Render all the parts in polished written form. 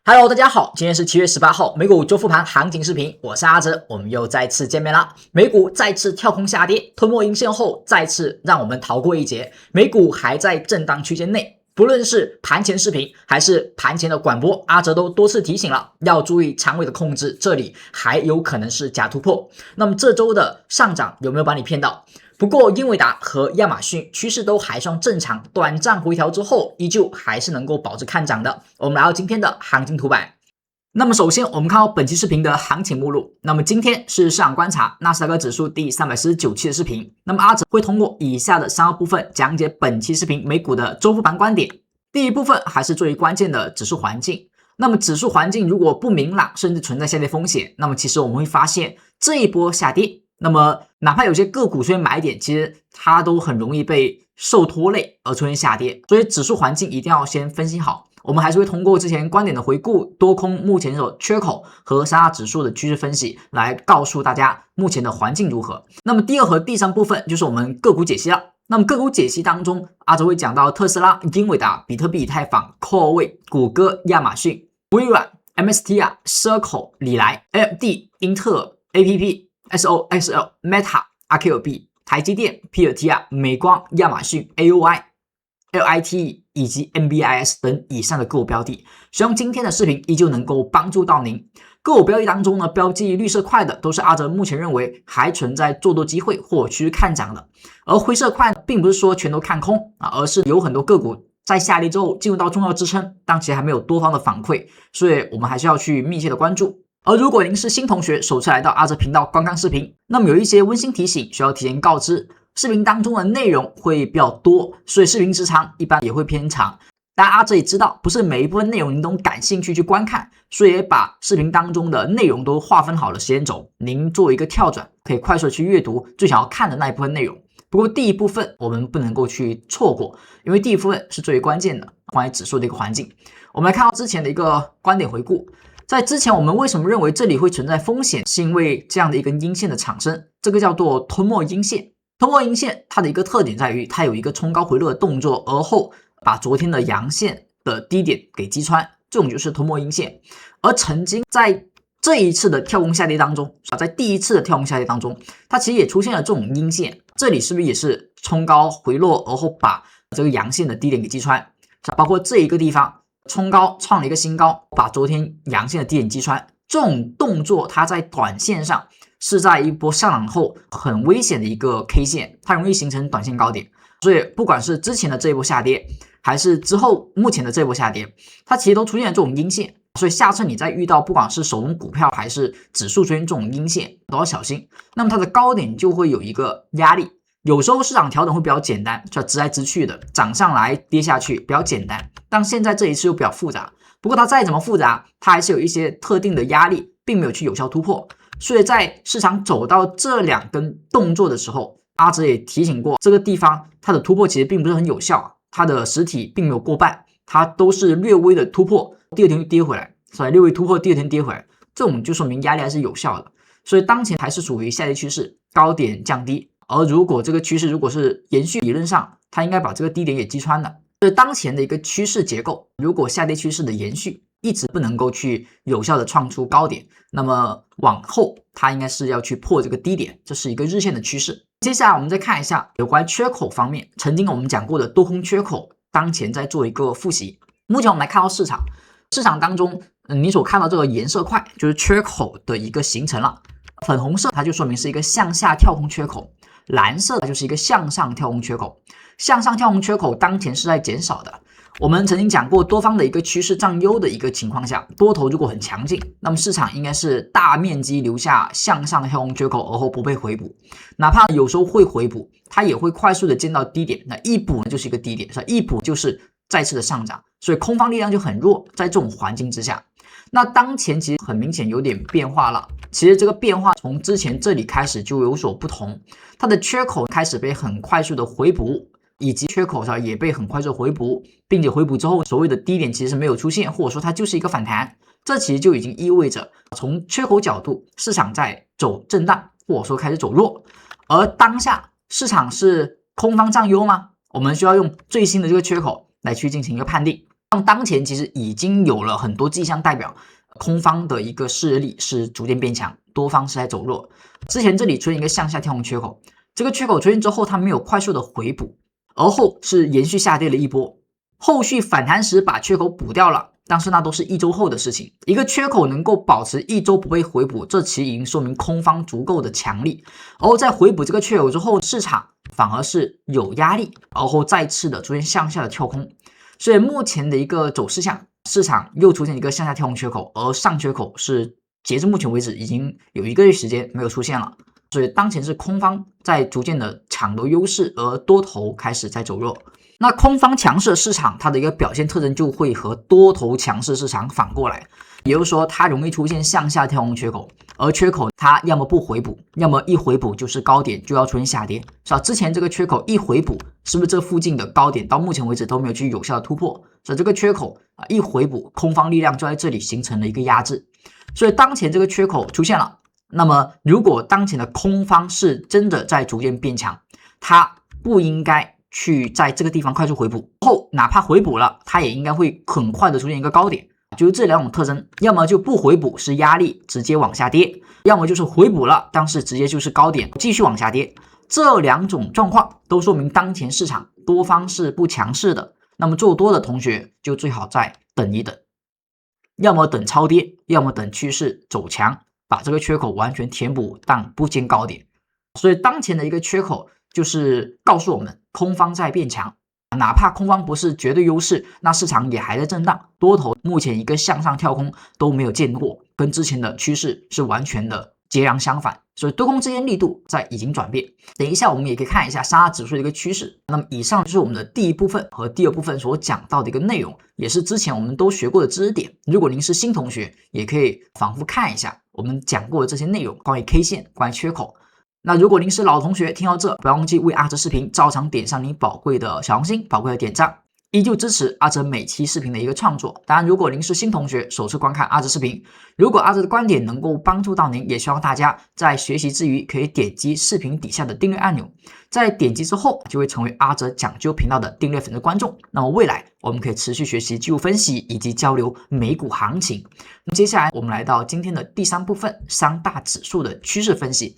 Hello，大家好，今天是7月18号，美股周复盘行情视频，我是阿哲，我们又再次见面啦。美股再次跳空下跌，吞没阴线后，再次让我们逃过一劫。美股还在震荡区间内，不论是盘前视频还是盘前的广播，阿哲都多次提醒了，要注意仓位的控制，这里还有可能是假突破。那么这周的上涨有没有把你骗到？不过英伟达和亚马逊趋势都还算正常，短暂回调之后依旧还是能够保持看涨的。我们来到今天的行情图板。那么首先我们看到本期视频的行情目录。那么今天是市场观察纳斯达克指数第349期的视频。那么阿哲会通过以下的3个部分讲解本期视频美股的周复盘观点。第一部分还是最关键的指数环境。那么指数环境如果不明朗，甚至存在下跌风险，那么其实我们会发现这一波下跌，那么哪怕有些个股出现买点，其实它都很容易被受拖累而出现下跌。所以指数环境一定要先分析好。我们还是会通过之前观点的回顾、多空目前有缺口和三大指数的趋势分析来告诉大家目前的环境如何。那么第二和第三部分就是我们个股解析了。那么个股解析当中，阿哲会讲到特斯拉、英伟达、比特币、以太坊、科威、谷歌、亚马逊、微软、MSTR、Circle、礼来、AMD、英特尔、APP、SOXL、Meta、RQB、台积电、PLTR、美光、亚马逊、AOI、LITE 以及 NBIS 等以上的个股标的，希望今天的视频依旧能够帮助到您。个股标的当中呢，标记绿色块的都是阿哲目前认为还存在做多机会或趋势看涨的，而灰色块并不是说全都看空而是有很多个股在下跌之后进入到重要支撑，但其实还没有多方的反馈，所以我们还是要去密切的关注。而如果您是新同学，首次来到阿哲频道观看视频，那么有一些温馨提醒需要提前告知。视频当中的内容会比较多，所以视频时长一般也会偏长。但阿哲也知道，不是每一部分内容您都感兴趣去观看，所以也把视频当中的内容都划分好了时间轴，您做一个跳转，可以快速的去阅读最想要看的那一部分内容。不过第一部分我们不能够去错过，因为第一部分是最为关键的，关于指数的一个环境。我们来看到之前的一个观点回顾。在之前我们为什么认为这里会存在风险，是因为这样的一根阴线的产生，这个叫做吞没阴线。吞没阴线它的一个特点在于它有一个冲高回落的动作，而后把昨天的阳线的低点给击穿，这种就是吞没阴线。而曾经在这一次的跳空下跌当中，在第一次的跳空下跌当中，它其实也出现了这种阴线，这里是不是也是冲高回落，而后把这个阳线的低点给击穿？包括这一个地方冲高创了一个新高，把昨天阳线的低点击穿，这种动作它在短线上是在一波上涨后很危险的一个 K 线，它容易形成短线高点。所以不管是之前的这一波下跌，还是之后目前的这一波下跌，它其实都出现了这种阴线。所以下次你再遇到不管是手动股票还是指数出现这种阴线，都要小心。那么它的高点就会有一个压力。有时候市场调整会比较简单，就直来直去的，涨上来跌下去比较简单。但现在这一次又比较复杂。不过它再怎么复杂，它还是有一些特定的压力，并没有去有效突破。所以在市场走到这两根动作的时候，阿哲也提醒过，这个地方它的突破其实并不是很有效，它的实体并没有过半，它都是略微的突破，第二天就跌回来，所以略微突破，第二天跌回来，这种就说明压力还是有效的。所以当前还是属于下跌趋势，高点降低。而如果这个趋势如果是延续，理论上它应该把这个低点也击穿了。所以当前的一个趋势结构，如果下跌趋势的延续一直不能够去有效的创出高点，那么往后它应该是要去破这个低点，这是一个日线的趋势。接下来我们再看一下有关缺口方面，曾经我们讲过的多空缺口，当前在做一个复习。目前我们来看到市场当中，你所看到这个颜色块就是缺口的一个形成了。粉红色它就说明是一个向下跳空缺口，蓝色它就是一个向上跳空缺口。向上跳空缺口当前是在减少的。我们曾经讲过，多方的一个趋势占优的一个情况下，多头如果很强劲，那么市场应该是大面积留下向上的跳空缺口，而后不被回补。哪怕有时候会回补，它也会快速的见到低点，那一补呢就是一个低点，一补就是再次的上涨，所以空方力量就很弱。在这种环境之下，那当前其实很明显有点变化了。其实这个变化从之前这里开始就有所不同，它的缺口开始被很快速的回补，以及缺口上也被很快速回补，并且回补之后所谓的低点其实没有出现，或者说它就是一个反弹。这其实就已经意味着从缺口角度市场在走震荡，或者说开始走弱。而当下市场是空方占优吗？我们需要用最新的这个缺口来去进行一个判定。当前其实已经有了很多迹象代表空方的一个势力是逐渐变强，多方是在走弱。之前这里出现一个向下跳空缺口，这个缺口出现之后，它没有快速的回补，而后是延续下跌了一波，后续反弹时把缺口补掉了，但是那都是1周后的事情。一个缺口能够保持1周不被回补，这其实已经说明空方足够的强力。而后在回补这个缺口之后，市场反而是有压力，而后再次的出现向下的跳空。所以目前的一个走势下，市场又出现一个向下跳空缺口，而上缺口是截至目前为止已经有1个月时间没有出现了。所以当前是空方在逐渐的抢夺优势，而多头开始在走弱。那空方强势市场它的一个表现特征就会和多头强势市场反过来，也就是说它容易出现向下跳空缺口，而缺口它要么不回补，要么一回补就是高点就要出现下跌，是吧？之前这个缺口一回补，是不是这附近的高点到目前为止都没有去有效的突破？所以这个缺口一回补，空方力量就在这里形成了一个压制。所以当前这个缺口出现了，那么如果当前的空方是真的在逐渐变强，它不应该去在这个地方快速回补后，哪怕回补了，它也应该会很快的出现一个高点。就是这两种特征，要么就不回补是压力直接往下跌，要么就是回补了，但是直接就是高点继续往下跌。这两种状况都说明当前市场多方是不强势的。那么做多的同学就最好再等一等，要么等超跌，要么等趋势走强，把这个缺口完全填补，但不见高点。所以当前的一个缺口就是告诉我们空方在变强，哪怕空方不是绝对优势，那市场也还在震荡，多头目前一个向上跳空都没有见过，跟之前的趋势是完全的截然相反，所以多空之间力度在已经转变。等一下我们也可以看一下三大指数的一个趋势。那么以上就是我们的第一部分和第二部分所讲到的一个内容，也是之前我们都学过的知识点。如果您是新同学，也可以反复看一下我们讲过的这些内容，关于 K 线，关于缺口。那如果您是老同学，听到这不要忘记为阿哲视频照常点上您宝贵的小红心，宝贵的点赞，依旧支持阿哲每期视频的一个创作。当然如果您是新同学，首次观看阿哲视频，如果阿哲的观点能够帮助到您，也希望大家在学习之余可以点击视频底下的订阅按钮，在点击之后就会成为阿哲讲究频道的订阅粉丝观众。那么未来我们可以持续学习技术分析以及交流美股行情。那么接下来我们来到今天的第三部分，三大指数的趋势分析。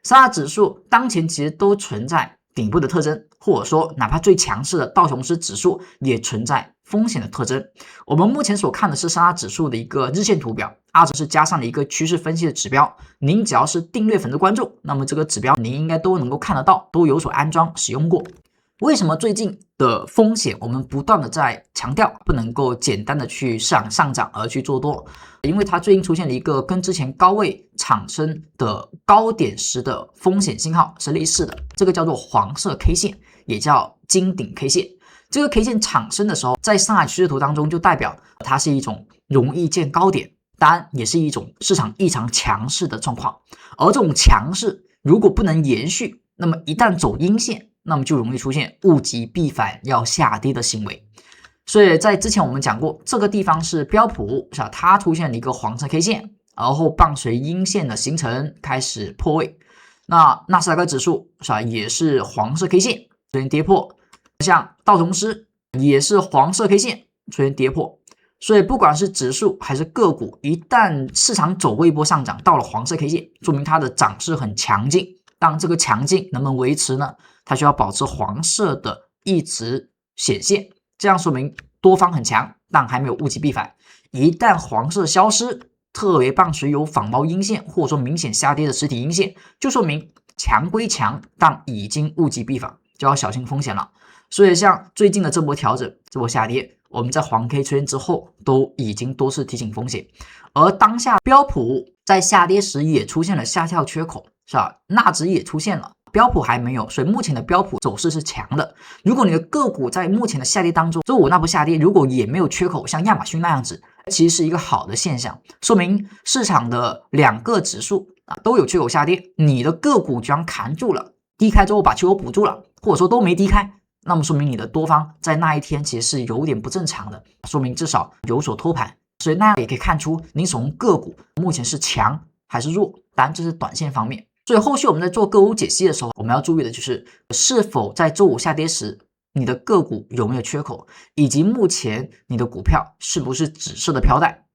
三大指数当前其实都存在顶部的特征，或者说哪怕最强势的道琼斯指数也存在风险的特征。我们目前所看的是三大指数的一个日线图表，阿哲是加上了一个趋势分析的指标。您只要是订阅粉丝观众，那么这个指标您应该都能够看得到，都有所安装使用过。为什么最近的风险我们不断的在强调，不能够简单的去上涨而去做多？因为它最近出现了一个跟之前高位产生的高点时的风险信号是类似的，这个叫做黄色 K 线，也叫金顶 K 线。这个 K 线产生的时候，在上海趋势图当中就代表它是一种容易见高点，当然也是一种市场异常强势的状况。而这种强势如果不能延续，那么一旦走阴线，那么就容易出现物极必反要下跌的行为。所以在之前我们讲过，这个地方是标普，是吧？它出现了一个黄色 K 线，然后伴随阴线的形成开始破位。那纳斯达克指数是吧，也是黄色 K 线出现跌破，像道琼斯也是黄色 K 线出现跌破。所以不管是指数还是个股，一旦市场走过一波上涨到了黄色 K 线，说明它的涨势很强劲。当这个强劲能不能维持呢？它需要保持黄色的一直显现，这样说明多方很强，但还没有物极必反。一旦黄色消失，特别伴随有仿冒阴线或者说明显下跌的实体阴线，就说明强归强，但已经物极必反，就要小心风险了。所以像最近的这波调整，这波下跌，我们在黄 K 出现之后都已经多次提醒风险。而当下标普在下跌时也出现了下跳缺口，是吧？纳指也出现了，标普还没有，所以目前的标普走势是强的。如果你的个股在目前的下跌当中，周五那波下跌如果也没有缺口，像亚马逊那样子，其实是一个好的现象，说明市场的两个指数都有缺口下跌，你的个股居然扛住了，低开之后把缺口补住了，或者说都没低开，那么说明你的多方在那一天其实是有点不正常的，说明至少有所托盘。所以那样也可以看出您从个股目前是强还是弱，当然这是短线方面。所以后续我们在做个股解析的时候，我们要注意的就是是否在周五下跌时你的个股有没有缺口，以及目前你的股票是不是紫色的飘带。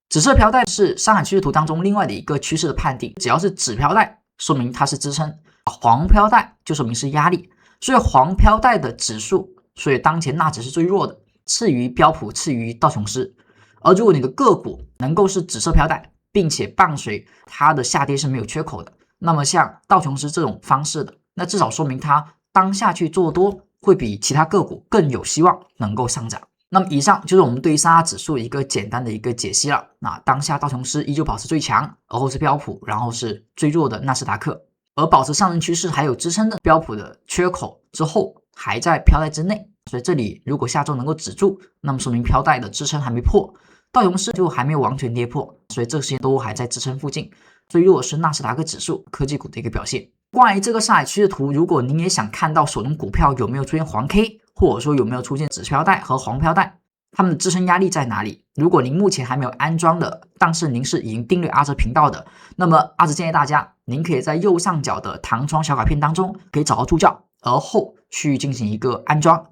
紫色飘带是上海趋势图当中另外的一个趋势的判定，只要是紫飘带，说明它是支撑；黄飘带就说明是压力。所以黄飘带的指数，所以当前纳指是最弱的，次于标普，次于道琼斯。而如果你的个股能够是紫色飘带，并且伴随它的下跌是没有缺口的，那么像道琼斯这种方式的，那至少说明它当下去做多会比其他个股更有希望能够上涨。那么以上就是我们对于三大指数一个简单的一个解析了。那当下道琼斯依旧保持最强，而后是标普，然后是最弱的纳斯达克。而保持上升趋势还有支撑的标普的缺口之后还在飘带之内，所以这里如果下周能够止住，那么说明飘带的支撑还没破，道琼斯就还没有完全跌破，所以这些都还在支撑附近。最弱是纳斯达克指数科技股的一个表现。关于这个上海趋势图，如果您也想看到手中股票有没有出现黄 K， 或者说有没有出现紫飘带和黄飘带，它们的支撑压力在哪里？如果您目前还没有安装的，但是您是已经订阅阿哲频道的，那么阿哲建议大家，您可以在右上角的弹窗小卡片当中可以找到助教，而后去进行一个安装。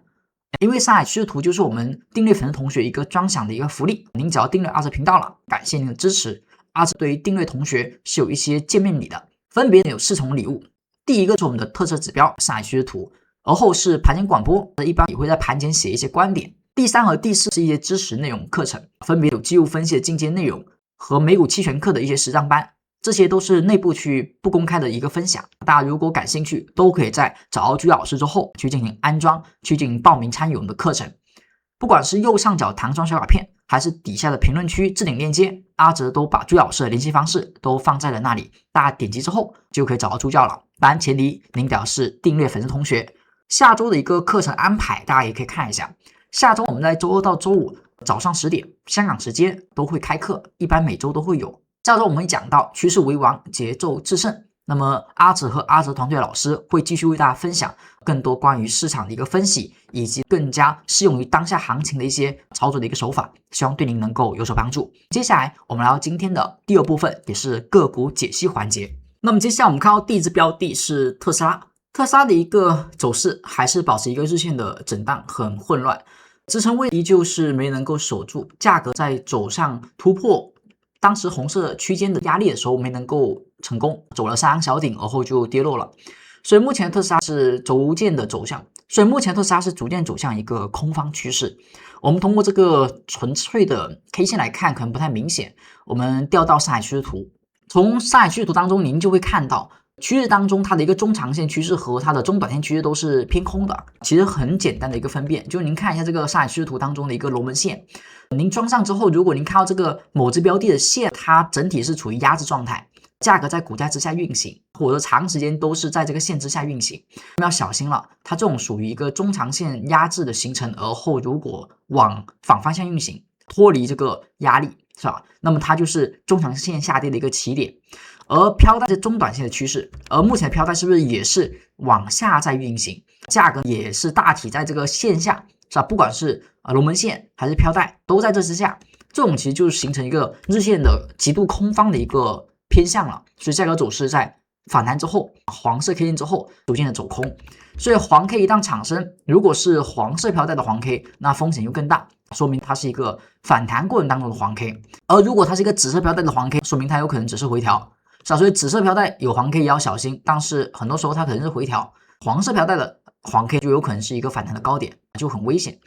因为上海趋势图就是我们订阅粉丝同学一个专享的一个福利，您只要订阅阿哲频道了，感谢您的支持，阿哲对于订阅同学是有一些见面礼的，分别有4重礼物。第一个是我们的特色指标上海趋势图，而后是盘前广播，一般也会在盘前写一些观点。第3和第4是一些知识内容课程，分别有技术分析的进阶内容和美股期权课的一些实战班，这些都是内部去不公开的一个分享。大家如果感兴趣，都可以在找到朱老师之后去进行安装，去进行报名参与我们的课程。不管是右上角弹窗小卡片，还是底下的评论区置顶链接，阿哲都把朱老师的联系方式都放在了那里，大家点击之后就可以找到助教了。当然前提您表示订阅粉丝同学。下周的一个课程安排大家也可以看一下，下周我们在周2到周5早上10点香港时间都会开课，一般每周都会有。下周我们会讲到趋势为王，节奏制胜，那么阿哲和阿哲团队老师会继续为大家分享更多关于市场的一个分析，以及更加适用于当下行情的一些操作的一个手法，希望对您能够有所帮助。接下来我们来到今天的第2部分，也是个股解析环节。那么接下来我们看到第一只标的是特斯拉，特斯拉的一个走势还是保持一个日线的震荡，很混乱，支撑位依旧是没能够守住，价格在走上突破当时红色区间的压力的时候没能够成功，走了上扬小顶，而后就跌落了。所以目前特斯拉是逐渐的走向，一个空方趋势。我们通过这个纯粹的 K 线来看，可能不太明显。我们调到上海趋势图，从上海趋势图当中，您就会看到趋势当中它的一个中长线趋势和它的中短线趋势都是偏空的。其实很简单的一个分辨，就是您看一下这个上海趋势图当中的一个龙门线，您装上之后，如果您看到这个某只标的的线，它整体是处于压制状态，价格在股价之下运行，或者长时间都是在这个线之下运行，要小心了。它这种属于一个中长线压制的形成，而后如果往反方向运行，脱离这个压力，是吧？那么它就是中长线下跌的一个起点。而飘带是中短线的趋势，而目前的飘带是不是也是往下在运行？价格也是大体在这个线下，是吧？不管是龙门线还是飘带，都在这之下。这种其实就是形成一个日线的极度空方的一个偏向了，所以价格走势在反弹之后，黄色 K 线之后逐渐的走空。所以黄 K 一旦产生，如果是黄色飘带的黄 K， 那风险又更大，说明它是一个反弹过程当中的黄 K。而如果它是一个紫色飘带的黄 K， 说明它有可能只是回调。所以紫色飘带有黄 K 也要小心，但是很多时候它可能是回调，黄色飘带的黄 K 就有可能是一个反弹的高点，就很危险。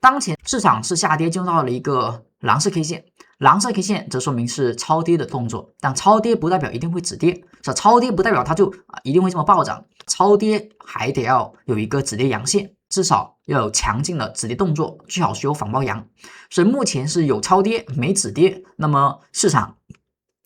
当前市场是下跌，进入到了一个蓝色 K 线，蓝色 K 线则说明是超跌的动作，但超跌不代表一定会止跌，超跌不代表它就一定会这么暴涨，超跌还得要有一个止跌阳线，至少要有强劲的止跌动作，最好是有反包阳。所以目前是有超跌没止跌，那么市场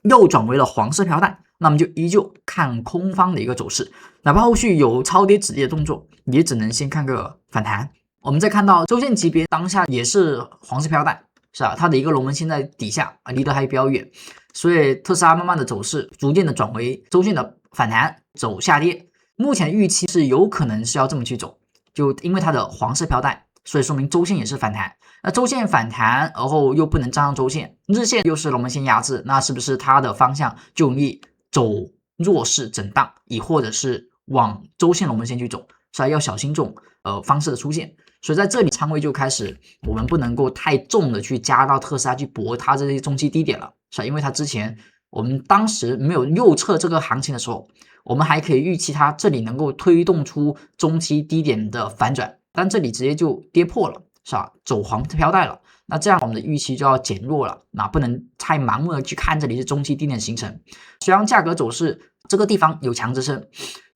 又转为了黄色飘带，那么就依旧看空方的一个走势，哪怕后续有超跌止跌的动作，也只能先看个反弹。我们再看到周线级别当下也是黄色飘带，是吧？它的一个龙门线在底下，离得还比较远，所以特斯拉慢慢的走势逐渐的转为周线的反弹走下跌。目前预期是有可能是要这么去走，就因为它的黄色飘带，所以说明周线也是反弹。那周线反弹，而后又不能站上周线，日线又是龙门线压制，那是不是它的方向就容易走弱势震荡，亦或者是往周线龙门线去走？所以要小心这种方式的出现，所以在这里仓位就开始，我们不能够太重的去加到特斯拉去搏它这些中期低点了，是吧？因为它之前我们当时没有右侧这个行情的时候，我们还可以预期它这里能够推动出中期低点的反转，但这里直接就跌破了，是吧？走黄飘带了。那这样我们的预期就要减弱了，那不能太盲目的去看这里是中期低点形成。虽然价格走势这个地方有强支撑，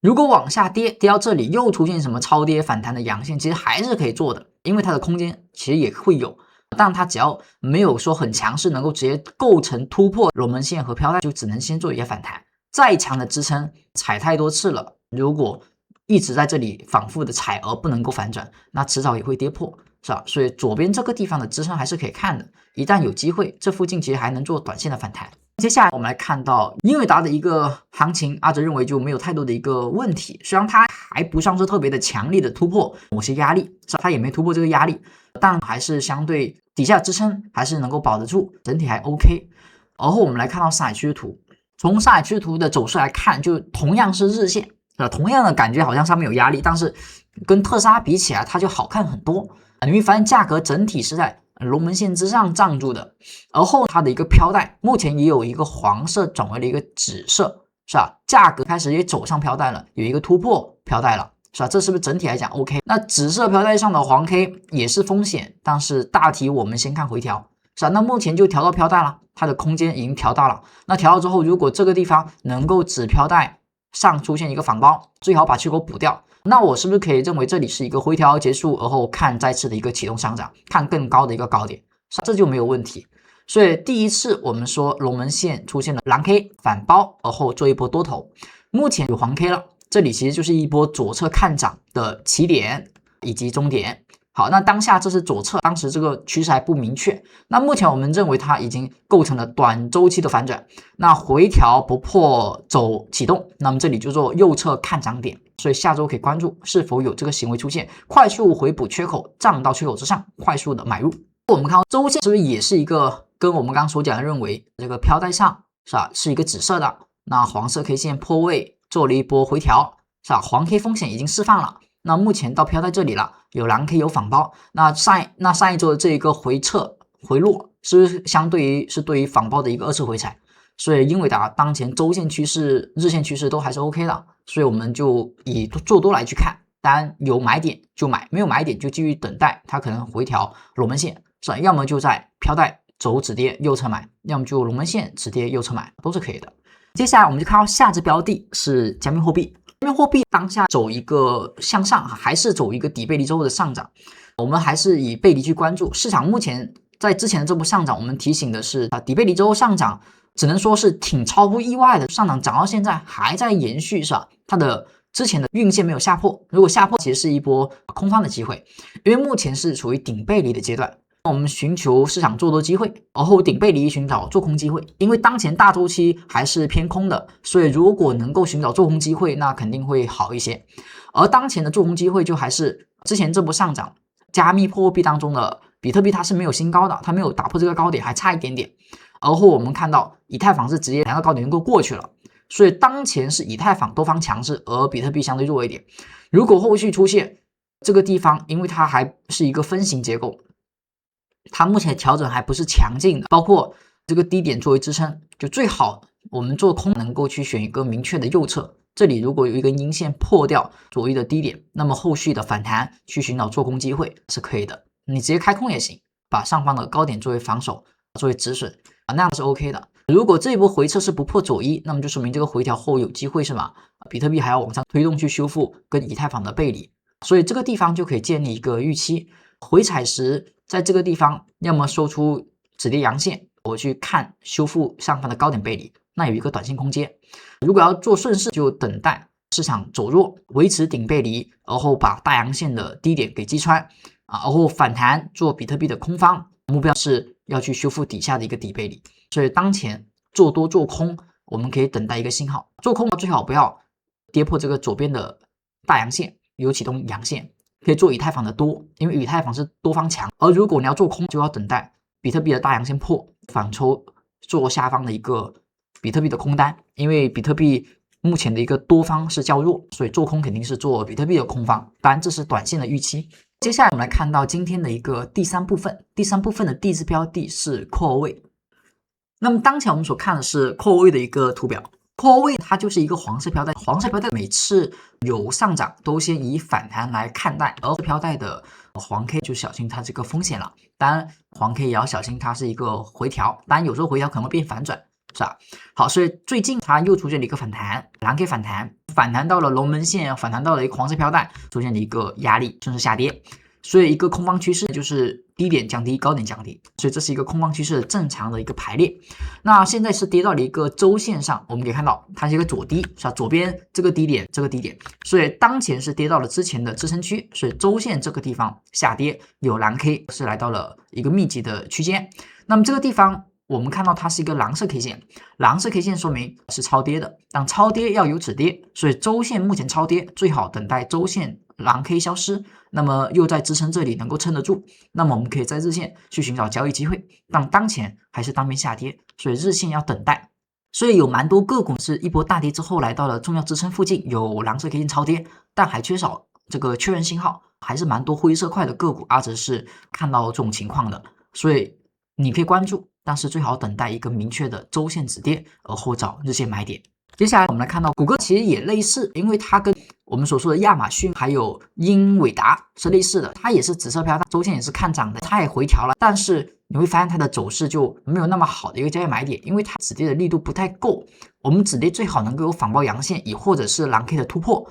如果往下跌到这里又出现什么超跌反弹的阳线，其实还是可以做的，因为它的空间其实也会有，但它只要没有说很强势，能够直接构成突破龙门线和飘带，就只能先做一些反弹。再强的支撑踩太多次了，如果一直在这里反复的踩而不能够反转，那迟早也会跌破，是吧？所以左边这个地方的支撑还是可以看的，一旦有机会，这附近其实还能做短线的反弹。接下来我们来看到英伟达的一个行情，阿哲认为就没有太多的一个问题，虽然它还不算是特别的强力的突破某些压力，是吧？它也没突破这个压力，但还是相对底下支撑还是能够保得住，整体还 OK。而后我们来看到上海趋势图，从上海趋势图的走势来看，就同样是日线，同样的感觉好像上面有压力，但是跟特斯拉比起来，它就好看很多。你会发现价格整体是在龙门线之上站住的，而后它的一个飘带目前也有一个黄色转为了一个紫色，是吧？价格开始也走上飘带了，有一个突破飘带了，是吧？这是不是整体来讲 OK？ 那紫色飘带上的黄 K 也是风险，但是大体我们先看回调，是吧？那目前就调到飘带了，它的空间已经调大了。那调到之后，如果这个地方能够紫飘带上出现一个反包，最好把缺口补掉。那我是不是可以认为这里是一个回调结束，而后看再次的一个启动上涨，看更高的一个高点，这就没有问题。所以第一次我们说龙门线出现了蓝 K 反包，而后做一波多头，目前有黄 K 了，这里其实就是一波左侧看涨的起点以及终点。好，那当下这是左侧，当时这个趋势还不明确。那目前我们认为它已经构成了短周期的反转，那回调不破走启动，那么这里就做右侧看涨点，所以下周可以关注是否有这个行为出现，快速回补缺口，站到缺口之上，快速的买入。我们看到周线是不是也是一个跟我们刚刚所讲的认为这个飘带上是吧，是一个紫色的，那黄色 K 线破位做了一波回调，是吧？黄 K 风险已经释放了。那目前到飘在这里了，有蓝 K 有反包，那上一周的这一个回撤回落，是不是相对于对于反包的一个二次回踩？所以英伟达当前周线趋势、日线趋势都还是 OK 的，所以我们就以做多来去看，当然有买点就买，没有买点就继续等待它可能回调龙门线，是吧？要么就在飘带走止跌右侧买，要么就龙门线止跌右侧买，都是可以的。接下来我们就看到下只标的是加密货币。加密货币当下走一个向上，还是走一个底背离之后的上涨，我们还是以背离去关注。市场目前在之前的这波上涨，我们提醒的是底背离之后上涨，只能说是挺超乎意外的，上涨涨到现在还在延续，是吧？它的之前的运线没有下破，如果下破其实是一波空方的机会，因为目前是处于顶背离的阶段。我们寻求市场做多机会，而后顶背离寻找做空机会，因为当前大周期还是偏空的，所以如果能够寻找做空机会，那肯定会好一些。而当前的做空机会就还是之前这波上涨加密货币当中的比特币，它是没有新高的，它没有打破这个高点，还差一点点。而后我们看到以太坊是直接2个高点能够过去了，所以当前是以太坊多方强势，而比特币相对弱一点。如果后续出现这个地方，因为它还是一个分形结构，它目前调整还不是强劲的，包括这个低点作为支撑，就最好我们做空能够去选一个明确的右侧，这里如果有一根阴线破掉左右的低点，那么后续的反弹去寻找做空机会是可以的，你直接开空也行，把上方的高点作为防守，作为止损那样是 OK 的。如果这一波回撤是不破左一，那么就说明这个回调后有机会是吗？比特币还要往上推动去修复跟以太坊的背离，所以这个地方就可以建立一个预期，回踩时在这个地方要么收出止跌阳线，我去看修复上方的高点背离，那有一个短线空间。如果要做顺势，就等待市场走弱，维持顶背离，然后把大阳线的低点给击穿然后反弹做比特币的空方，目标是要去修复底下的一个底背离。所以当前做多做空，我们可以等待一个信号，做空最好不要跌破这个左边的大阳线，有启动阳线。可以做以太坊的多，因为以太坊是多方强，而如果你要做空，就要等待比特币的大阳线破，反抽做下方的一个比特币的空单，因为比特币目前的一个多方是较弱，所以做空肯定是做比特币的空方，当然这是短线的预期。接下来我们来看到今天的一个第三部分的第一支标的是阔位。那么当前我们所看的是阔位的一个图表，阔位它就是一个黄色飘带，黄色飘带每次有上涨都先以反弹来看待，而飘带的黄 K 就小心它这个风险了。当然黄 K 也要小心它是一个回调，当然有时候回调可能会变反转，是吧？好，所以最近它又出现了一个反弹，蓝 K 反弹到了龙门线，反弹到了一个黄色飘带，出现了一个压力，顺势下跌。所以一个空方趋势就是低点降低，高点降低，所以这是一个空方趋势的正常的一个排列。那现在是跌到了一个周线上，我们可以看到它是一个左低，是吧？左边这个低点，这个低点，所以当前是跌到了之前的支撑区，所以周线这个地方下跌，有蓝 K 是来到了一个密集的区间。那么这个地方我们看到它是一个蓝色 K 线，蓝色 K 线说明是超跌的，但超跌要有止跌，所以周线目前超跌，最好等待周线蓝 K 消失，那么又在支撑这里能够撑得住，那么我们可以在日线去寻找交易机会，但当前还是单边下跌，所以日线要等待。所以有蛮多个股是一波大跌之后来到了重要支撑附近，有蓝色 K 线超跌，但还缺少这个确认信号，还是蛮多灰色块的个股阿哲是看到这种情况的，所以你可以关注，但是最好等待一个明确的周线止跌，而后找日线买点。接下来我们来看到谷歌其实也类似，因为它跟我们所说的亚马逊还有英伟达是类似的，它也是紫色飘带，周线也是看涨的，它也回调了，但是你会发现它的走势就没有那么好的一个交易买点，因为它止跌的力度不太够，我们止跌最好能够有反包阳线，亦或者是蓝 K 的突破，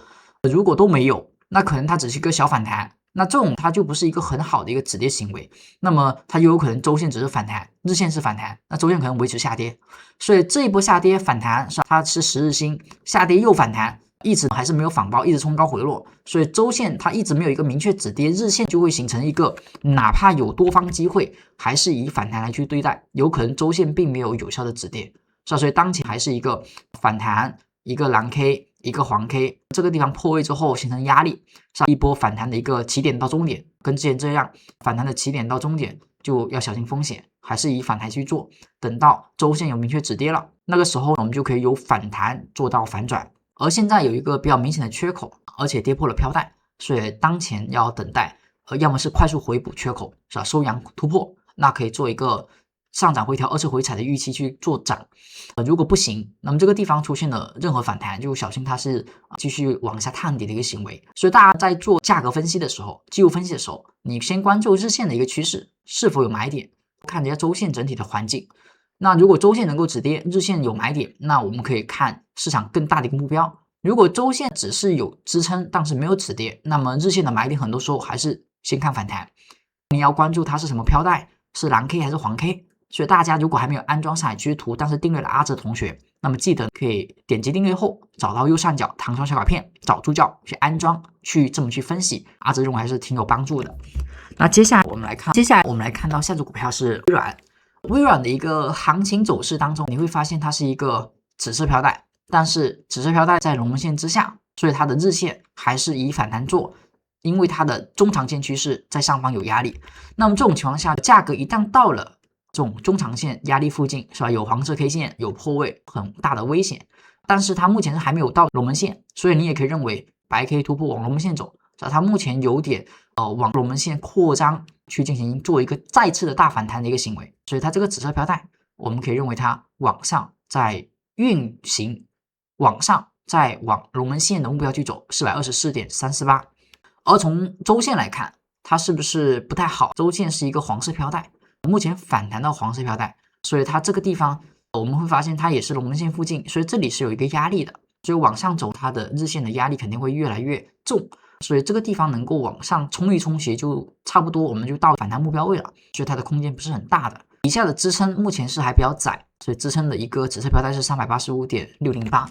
如果都没有，那可能它只是一个小反弹，那这种它就不是一个很好的一个止跌行为，那么它又有可能周线只是反弹，日线是反弹，那周线可能维持下跌，所以这一波下跌反弹它是10日星，下跌又反弹，一直还是没有反包，一直冲高回落，所以周线它一直没有一个明确止跌，日线就会形成一个哪怕有多方机会，还是以反弹来去对待，有可能周线并没有有效的止跌，所以当前还是一个反弹，一个蓝 K， 一个黄 K， 这个地方破位之后形成压力，上一波反弹的一个起点到终点，跟之前这样，反弹的起点到终点就要小心风险，还是以反弹去做，等到周线有明确止跌了，那个时候我们就可以由反弹做到反转。而现在有一个比较明显的缺口，而且跌破了飘带，所以当前要等待，要么是快速回补缺口，是吧？收阳突破，那可以做一个上涨回调、二次回踩的预期去做涨。如果不行，那么这个地方出现了任何反弹，就小心它是继续往下探底的一个行为。所以大家在做价格分析的时候、技术分析的时候，你先关注日线的一个趋势是否有买点，看一下周线整体的环境。那如果周线能够止跌，日线有买点，那我们可以看市场更大的一个目标。如果周线只是有支撑，但是没有止跌，那么日线的买点很多时候还是先看反弹。你要关注它是什么飘带，是蓝 K 还是黄 K。所以大家如果还没有安装上海趋势图，但是订阅了阿哲同学，那么记得可以点击订阅后，找到右上角弹窗小卡片，找助教去安装，去这么去分析，阿哲认为还是挺有帮助的。那接下来我们来看到下只股票是微软。微软的一个行情走势当中，你会发现它是一个紫色飘带，但是紫色飘带在龙门线之下，所以它的日线还是以反弹做，因为它的中长线趋势在上方有压力。那么这种情况下，价格一旦到了这种中长线压力附近，是吧？有黄色 K 线，有破位，很大的危险。但是它目前是还没有到龙门线，所以你也可以认为白 K 突破往龙门线走，是吧？它目前有点往龙门线扩张去进行做一个再次的大反弹的一个行为，所以它这个紫色飘带，我们可以认为它往上在运行，往上再往龙门线的目标去走 424.348。而从周线来看，它是不是不太好？周线是一个黄色飘带，目前反弹到黄色飘带，所以它这个地方我们会发现它也是龙门线附近，所以这里是有一个压力的，所以往上走它的日线的压力肯定会越来越重，所以这个地方能够往上冲一冲斜就差不多，我们就到反弹目标位了，所以它的空间不是很大的。以下的支撑目前是还比较窄，所以支撑的一个紫色飘带是 385.608。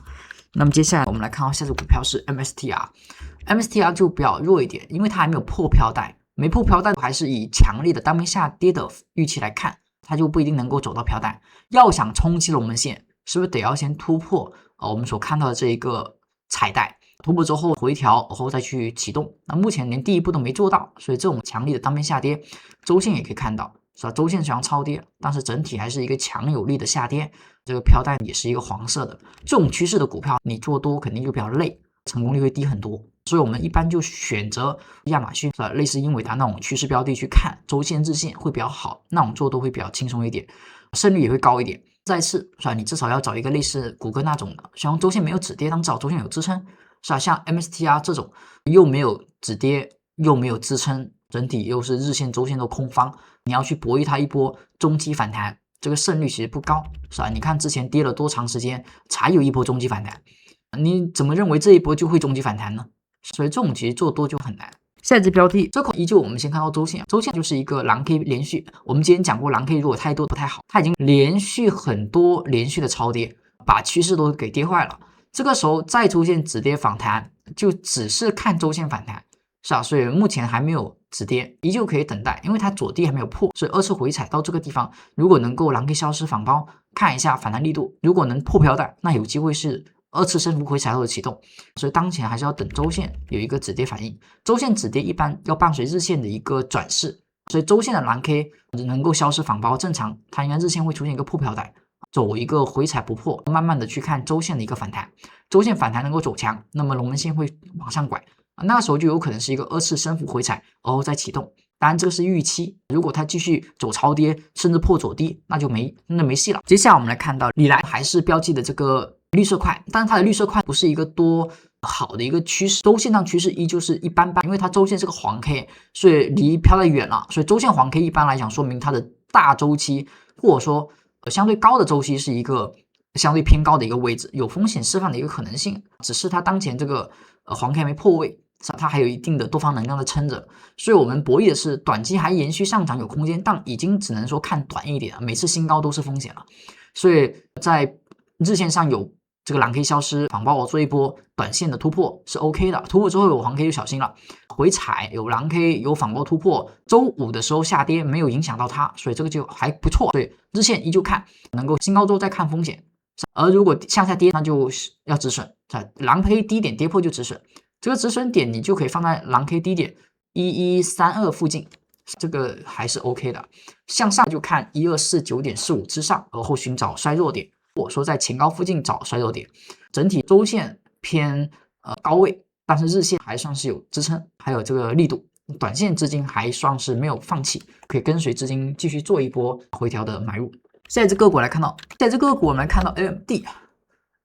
那么接下来我们来看到下只股票是 MSTR 就比较弱一点，因为它还没有破飘带，没破飘带还是以强烈的单边下跌的预期来看，它就不一定能够走到飘带。要想冲击龙门线，是不是得要先突破我们所看到的这一个彩带，突破之后回调，然后再去启动。那目前连第一步都没做到，所以这种强力的单边下跌，周线也可以看到是吧？周线虽然超跌，但是整体还是一个强有力的下跌，这个飘带也是一个黄色的。这种趋势的股票，你做多肯定就比较累，成功率会低很多。所以我们一般就选择亚马逊是吧，类似英伟达那种趋势标的去看周线、日线会比较好，那种做多会比较轻松一点，胜率也会高一点。再次是吧，你至少要找一个类似谷歌那种的，虽然周线没有止跌，但至少周线有支撑，是吧？像 MSTR 这种又没有止跌，又没有支撑，整体又是日线、周线都空方，你要去博弈它一波中期反弹，这个胜率其实不高，是吧？你看之前跌了多长时间才有一波中期反弹，你怎么认为这一波就会中期反弹呢？所以这种其实做多就很难。下一只标的，这块依旧我们先看到周线，周线就是一个蓝 K 连续。我们之前讲过，蓝 K 如果太多不太好，它已经连续很多连续的超跌，把趋势都给跌坏了。这个时候再出现止跌反弹，就只是看周线反弹，是吧？所以目前还没有止跌，依旧可以等待，因为它左低还没有破，所以二次回踩到这个地方，如果能够蓝 K 消失反包，看一下反弹力度，如果能破飘带，那有机会是二次升幅回踩后的启动，所以当前还是要等周线有一个止跌反应。周线止跌一般要伴随日线的一个转势，所以周线的蓝 K 能够消失反包，正常它应该日线会出现一个破飘带，走一个回踩不破，慢慢的去看周线的一个反弹。周线反弹能够走强，那么龙门线会往上拐，那时候就有可能是一个二次升幅回踩，然后再启动。当然这个是预期，如果它继续走超跌，甚至破左低，那就没戏了。接下来我们来看到李来还是标记的这个绿色块，但是它的绿色块不是一个多好的一个趋势，周线上趋势依旧是一般般，因为它周线是个黄 K， 所以离飘带远了，所以周线黄 K 一般来讲说明它的大周期或者说相对高的周期是一个相对偏高的一个位置，有风险释放的一个可能性，只是它当前这个黄 K 没破位，它还有一定的多方能量的撑着，所以我们博弈的是短期还延续上涨有空间，但已经只能说看短一点，每次新高都是风险了，所以在日线上有这个蓝 K 消失反包，我做一波短线的突破是 OK 的，突破之后有黄 K 就小心了，回踩有蓝 K 有反包突破，周五的时候下跌没有影响到它，所以这个就还不错，所以日线依旧看，能够新高之后再看风险，而如果向下跌那就要止损，蓝 K 低点跌破就止损，这个止损点你就可以放在蓝 K 低点1132附近，这个还是 OK 的，向上就看1249.45之上，而后寻找衰弱点，或者说在前高附近找衰弱点，整体周线偏高位，但是日线还算是有支撑，还有这个力度，短线资金还算是没有放弃，可以跟随资金继续做一波回调的买入。下一只个股来看到，下一只个股我们来看到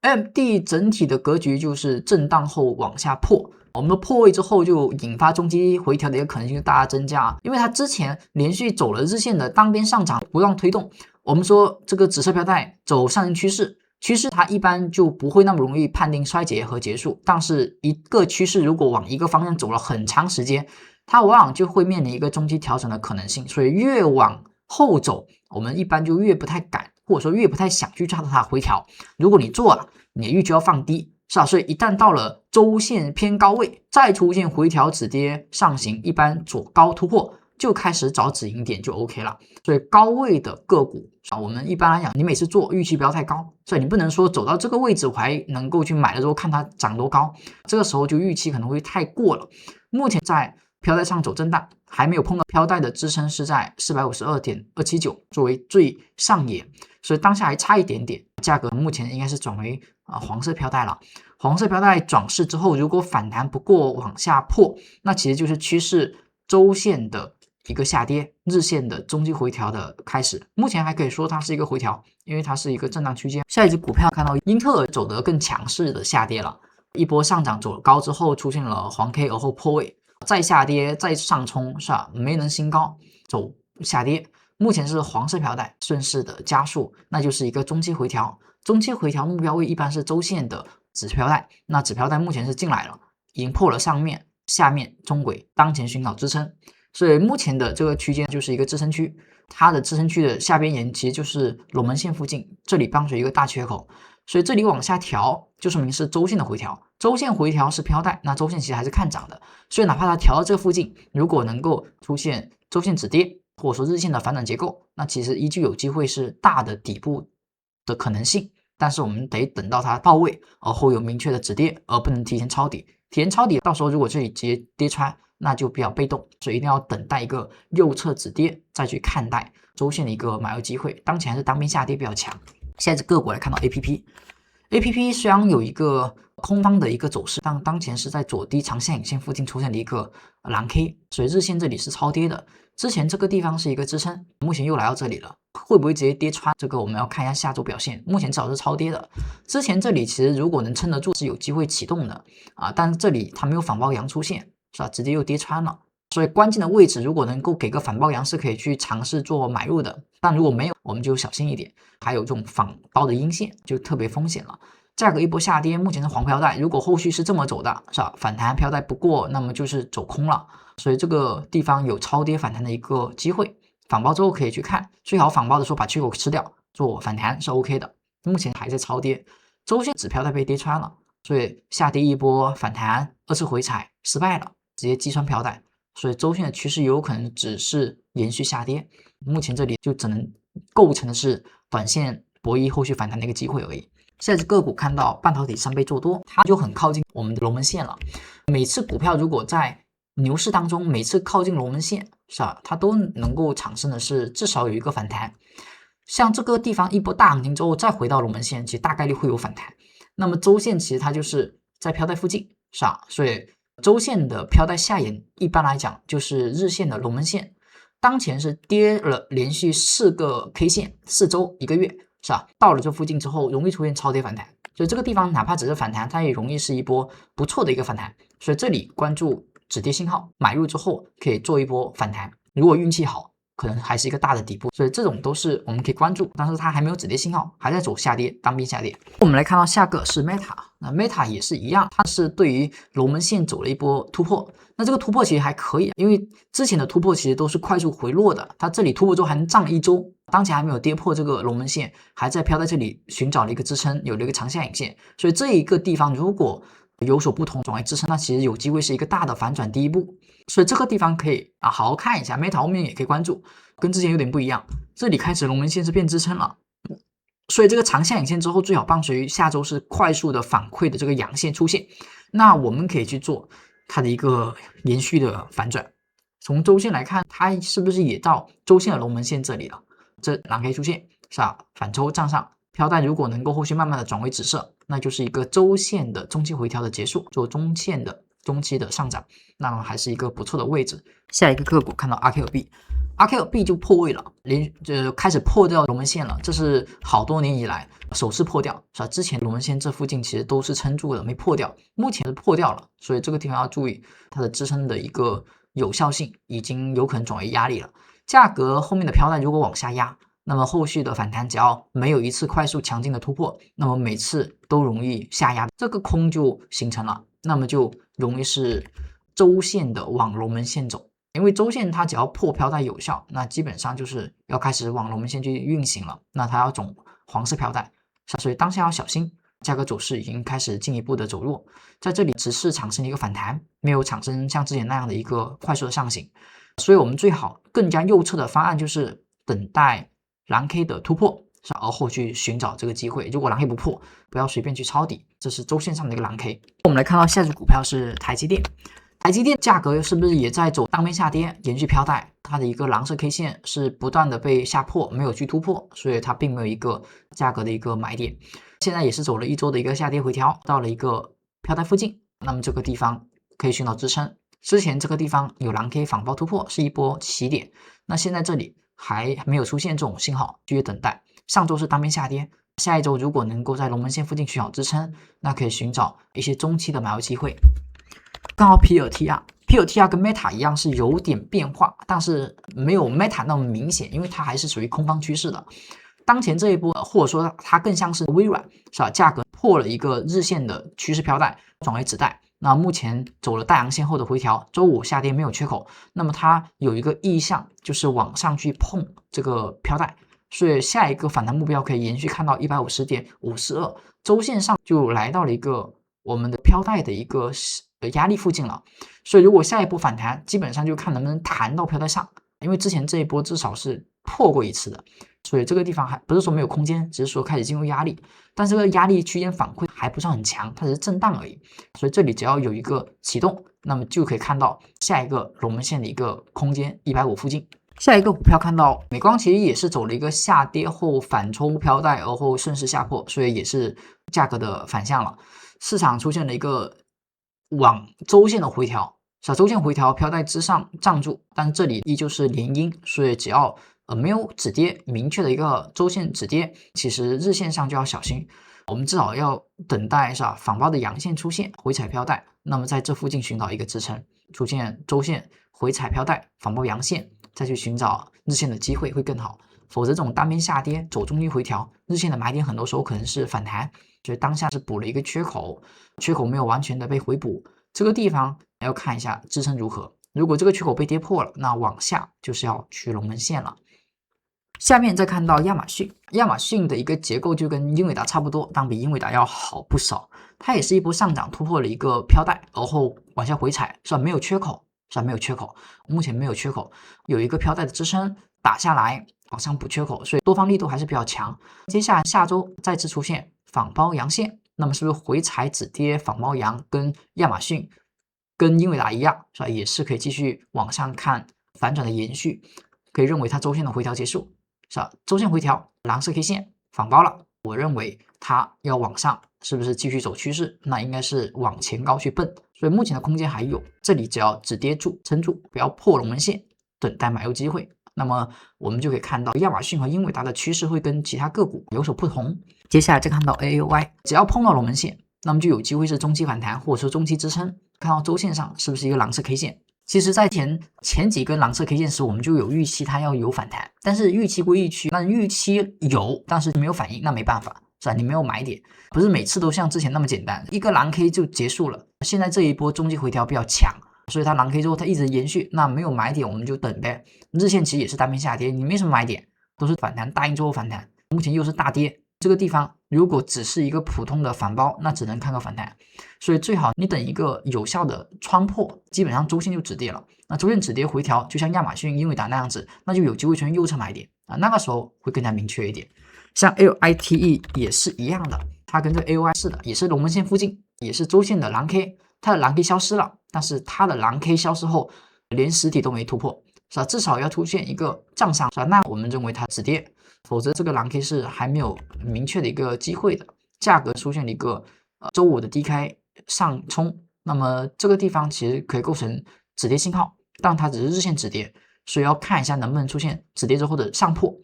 AMD 整体的格局就是震荡后往下破，我们的破位之后就引发中期回调的一个可能性就大大增加，因为它之前连续走了日线的单边上涨不断推动，我们说这个紫色飘带走上行趋势它一般就不会那么容易判定衰竭和结束，但是一个趋势如果往一个方向走了很长时间，它往往就会面临一个中期调整的可能性，所以越往后走我们一般就越不太敢，或者说越不太想去抓到它回调，如果你做了你的预期要放低，是吧？所以一旦到了周线偏高位，再出现回调止跌上行，一般左高突破就开始找止盈点就 OK 了。所以高位的个股啊，我们一般来讲，你每次做预期不要太高，所以你不能说走到这个位置我还能够去买了之后看它涨多高，这个时候就预期可能会太过了。目前在飘带上走震荡，还没有碰到飘带的支撑是在 452.279 作为最上沿，所以当下还差一点点，价格目前应该是转为黄色飘带了。黄色飘带转势之后，如果反弹不过往下破，那其实就是趋势周线的一个下跌，日线的中期回调的开始。目前还可以说它是一个回调，因为它是一个震荡区间。下一只股票看到英特尔走得更强势的下跌了，一波上涨走高之后出现了黄 K 而后破位，再下跌再上冲，是吧？没能新高，走下跌。目前是黄色飘带顺势的加速，那就是一个中期回调。中期回调目标位一般是周线的紫飘带，那紫飘带目前是进来了，已经破了上面、下面中轨，当前寻找支撑。所以目前的这个区间就是一个支撑区，它的支撑区的下边沿其实就是龙门线附近，这里伴随一个大缺口，所以这里往下调就说明是周线的回调，周线回调是飘带，那周线其实还是看涨的，所以哪怕它调到这附近，如果能够出现周线止跌，或者说日线的反转结构，那其实依旧有机会是大的底部的可能性，但是我们得等到它到位，而后有明确的止跌，而不能提前抄底。提前抄底，到时候如果这里直接跌穿，那就比较被动，所以一定要等待一个右侧止跌再去看待周线的一个买入机会。当前还是单边下跌比较强。现在个股来看到 APP 虽然有一个空方的一个走势，但当前是在左低长下影线附近出现了一个蓝 K， 所以日线这里是超跌的。之前这个地方是一个支撑，目前又来到这里了，会不会直接跌穿？这个我们要看一下下周表现。目前至少是超跌的，之前这里其实如果能撑得住是有机会启动的啊，但是这里它没有反包阳出现，是吧？直接又跌穿了。所以关键的位置如果能够给个反包阳是可以去尝试做买入的，但如果没有我们就小心一点。还有这种反包的阴线就特别风险了。价格一波下跌，目前是黄飘带，如果后续是这么走的，是吧？反弹飘带不过，那么就是走空了。所以这个地方有超跌反弹的一个机会，反包之后可以去看，最好反包的时候把缺口吃掉，做反弹是 OK 的。目前还在超跌，周线指飘带被跌穿了，所以下跌一波反弹，二次回踩失败了，直接击穿飘带，所以周线的趋势有可能只是延续下跌，目前这里就只能构成的是短线博弈后续反弹的一个机会而已。现在个股看到半导体3倍做多，它就很靠近我们的龙门线了。每次股票如果在牛市当中，每次靠近龙门线，是吧？它都能够产生的是至少有一个反弹。像这个地方一波大行情之后再回到龙门线，其实大概率会有反弹。那么周线其实它就是在飘带附近，是吧？所以周线的飘带下沿一般来讲就是日线的龙门线。当前是跌了连续4个 K 线，4周1个月。是吧？到了这附近之后，容易出现超跌反弹，所以这个地方哪怕只是反弹，它也容易是一波不错的一个反弹。所以这里关注止跌信号，买入之后可以做一波反弹。如果运气好，可能还是一个大的底部，所以这种都是我们可以关注。但是它还没有止跌信号，还在走下跌，单边下跌。我们来看到下个是 Meta， 那 Meta 也是一样，它是对于龙门线走了一波突破。那这个突破其实还可以，因为之前的突破其实都是快速回落的，它这里突破之后还能站了1周。当前还没有跌破这个龙门线，还在飘在这里寻找了一个支撑，有了一个长下影线，所以这一个地方如果有所不同转为支撑，那其实有机会是一个大的反转第一步，所以这个地方可以好好看一下。 Meta 后面也可以关注，跟之前有点不一样，这里开始龙门线是变支撑了，所以这个长下影线之后最好伴随于下周是快速的反馈的这个阳线出现，那我们可以去做它的一个延续的反转。从周线来看，它是不是也到周线的龙门线这里了？这蓝 K 出现是吧？反抽站上飘带，如果能够后续慢慢的转为紫色，那就是一个周线的中期回调的结束，做中线的中期的上涨，那么还是一个不错的位置。下一个个股看到 RKB 就破位了，开始破掉龙门线了，这是好多年以来首次破掉，是吧？之前龙门线这附近其实都是撑住的，没破掉，目前是破掉了，所以这个地方要注意它的支撑的一个有效性已经有可能转为压力了。价格后面的飘带如果往下压，那么后续的反弹只要没有一次快速强劲的突破，那么每次都容易下压，这个空就形成了，那么就容易是周线的往龙门线走。因为周线它只要破飘带有效，那基本上就是要开始往龙门线去运行了，那它要走黄色飘带，所以当下要小心。价格走势已经开始进一步的走弱，在这里只是产生一个反弹，没有产生像之前那样的一个快速的上行，所以我们最好更加右侧的方案就是等待蓝 K 的突破，而后去寻找这个机会。如果蓝 K 不破，不要随便去抄底，这是周线上的一个蓝 K。我们来看到下一只股票是台积电，台积电价格是不是也在走当边下跌，延续飘带？它的一个蓝色 K 线是不断的被下破，没有去突破，所以它并没有一个价格的一个买点。现在也是走了1周的一个下跌回调，到了一个飘带附近，那么这个地方可以寻找支撑。之前这个地方有蓝 K 反包突破，是一波起点，那现在这里还没有出现这种信号，继续等待。上周是单边下跌，下一周如果能够在龙门线附近寻找支撑，那可以寻找一些中期的买入机会。刚好 PLTR 跟 Meta 一样是有点变化，但是没有 Meta 那么明显，因为它还是属于空方趋势的。当前这一波或者说它更像是微软，是吧？价格破了一个日线的趋势飘带，转为止带。那目前走了大阳线后的回调，周五下跌没有缺口，那么它有一个意向就是往上去碰这个飘带，所以下一个反弹目标可以延续看到 150.52， 周线上就来到了一个我们的飘带的一个压力附近了。所以如果下一波反弹，基本上就看能不能弹到飘带上，因为之前这一波至少是破过一次的，所以这个地方还不是说没有空间，只是说开始进入压力，但这个压力区间反馈还不算很强，它只是震荡而已。所以这里只要有一个启动，那么就可以看到下一个龙门线的一个空间150附近。下一个股票看到美光其实也是走了一个下跌后反抽飘带，而后顺势下破，所以也是价格的反向了。市场出现了一个往周线的回调，小周线回调飘带之上站住，但这里依旧是连阴，所以只要没有止跌，明确的一个周线止跌，其实日线上就要小心。我们至少要等待是吧？反包的阳线出现，回踩飘带，那么在这附近寻找一个支撑，出现周线回踩飘带，反包阳线，再去寻找日线的机会会更好。否则这种单边下跌走中低回调，日线的买点很多时候可能是反弹，所以当下是补了一个缺口，缺口没有完全的被回补，这个地方要看一下支撑如何。如果这个缺口被跌破了，那往下就是要去龙门线了。下面再看到亚马逊，亚马逊的一个结构就跟英伟达差不多，但比英伟达要好不少。它也是一波上涨突破了一个飘带，然后往下回踩，是吧？没有缺口，是吧？没有缺口，目前没有缺口，有一个飘带的支撑打下来，往上补缺口，所以多方力度还是比较强。接下来下周再次出现反包阳线，那么是不是回踩止跌反包阳，跟亚马逊跟英伟达一样，是吧？也是可以继续往上看反转的延续，可以认为它周线的回调结束。是吧？周线回调，蓝色 K 线反包了，我认为它要往上，是不是继续走趋势？那应该是往前高去奔，所以目前的空间还有，这里只要止跌住，撑住，不要破龙门线，等待买入机会。那么我们就可以看到亚马逊和英伟达的趋势会跟其他个股有所不同。接下来再看到 AOI， 只要碰到龙门线，那么就有机会是中期反弹，或者说中期支撑。看到周线上是不是一个蓝色 K 线？其实，在前几根蓝色 K 线时，我们就有预期它要有反弹，但是预期归预期，那预期有，但是没有反应，那没办法，是吧？你没有买点，不是每次都像之前那么简单，一个蓝 K 就结束了。现在这一波中期回调比较强，所以它蓝 K 之后它一直延续，那没有买点我们就等呗。日线其实也是单边下跌，你没什么买点，都是反弹，大阴之后反弹，目前又是大跌。这个地方如果只是一个普通的反包，那只能看个反弹，所以最好你等一个有效的穿破，基本上周线就止跌了。那周线止跌回调，就像亚马逊、英伟达那样子，那就有机会出现右侧买点啊，那个时候会更加明确一点。像 LITE 也是一样的，它跟这个 AOI 似的，也是龙门线附近，也是周线的蓝 K， 它的蓝 K 消失了，但是它的蓝 K 消失后，连实体都没突破，是吧？至少要出现一个站上，是吧？那我们认为它止跌。否则这个蓝 K 是还没有明确的一个机会的，价格出现了一个周五的低开上冲，那么这个地方其实可以构成止跌信号，但它只是日线止跌，所以要看一下能不能出现止跌之后的上破，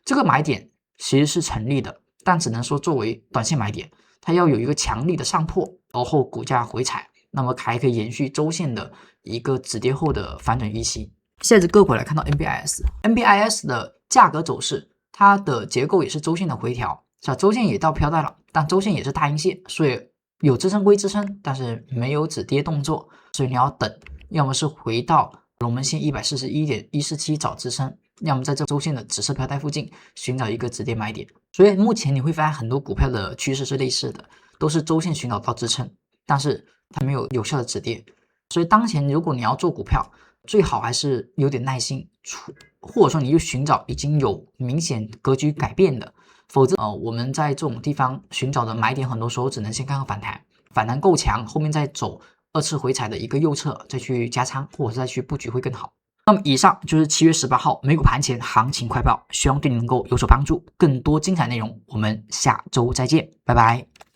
这个买点其实是成立的，但只能说作为短线买点，它要有一个强力的上破，然后股价回踩，那么还可以延续周线的一个止跌后的反转预期。现在个股来看到 NBIS 的价格走势。它的结构也是周线的回调，是吧？周线也到飘带了，但周线也是大阴线，所以有支撑归支撑，但是没有止跌动作，所以你要等，要么是回到龙门线 141.147 找支撑，要么在这周线的紫色飘带附近寻找一个止跌买点。所以目前你会发现很多股票的趋势是类似的，都是周线寻找到支撑，但是它没有有效的止跌。所以当前如果你要做股票，最好还是有点耐心，或者说你就寻找已经有明显格局改变的，否则我们在这种地方寻找的买点，很多时候只能先看看反弹，反弹够强，后面再走二次回踩的一个右侧，再去加仓或者再去布局会更好。那么以上就是7月18号美股盘前行情快报，希望对你能够有所帮助。更多精彩内容，我们下周再见，拜拜。